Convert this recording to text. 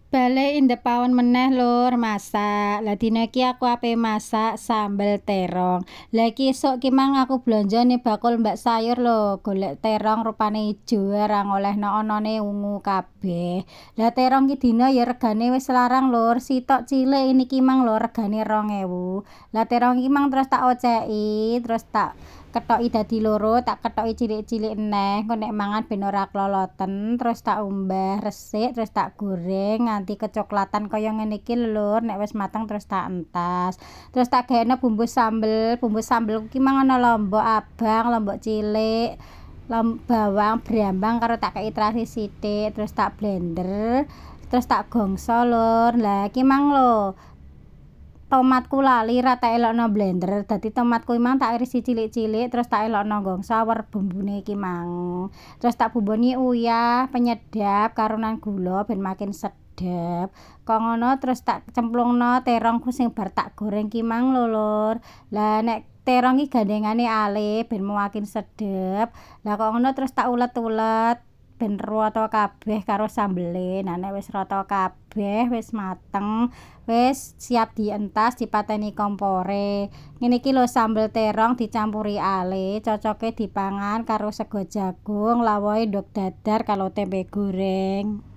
Balik indepawon meneh lur masak. Lah dina iki aku ape masak sambel terong. Lah iki esuk ki mang aku blanja ning bakul mbak sayur lho, golek terong rupane ijo ora ngolehno anane ungu kabeh. Lah terong ki dina ya regane wis larang lur, sitok cilik niki mang lho regane 2.000. Lah terong iki mang terus tak oceki, terus tak kethoki dadi loro, tak kethoki cilik-cilik neh, engko nek mangan ben ora kloloten, terus tak umbah resik, terus tak goreng nganti kecoklatan kaya ngene iki lho, nek wis mateng terus tak entas. Terus tak gaekno bumbu sambel ki mang ana lombok abang, lombok cilik, bawang, brambang karo tak kei terasi sithik, terus tak blender, terus tak gongso lur. Lah iki mang lho tomatku lali ra tak elokno blender, dadi tomatku mang tak irisi cilik-cilik terus tak elokno gongso awer bumbune iki mang. Terus tak bumboni uyah, penyedap karonan gula ben makin sedep. Kok ngono terus tak cemplungno terongku sing bar tak goreng ki mang lho lur. Lah nek terong ki gandengane alih ben makin sedep. Lah kok ngono terus tak ulet-ulet ben rata kabeh karo sambele. Nah nek wis rata kabeh, wis mateng, wis siap dientas dipateni kompore. Ngene iki lho sambel terong dicampuri ale, cocoke dipangan karo sego jagung, lawohe nduk dadar karo tempe goreng.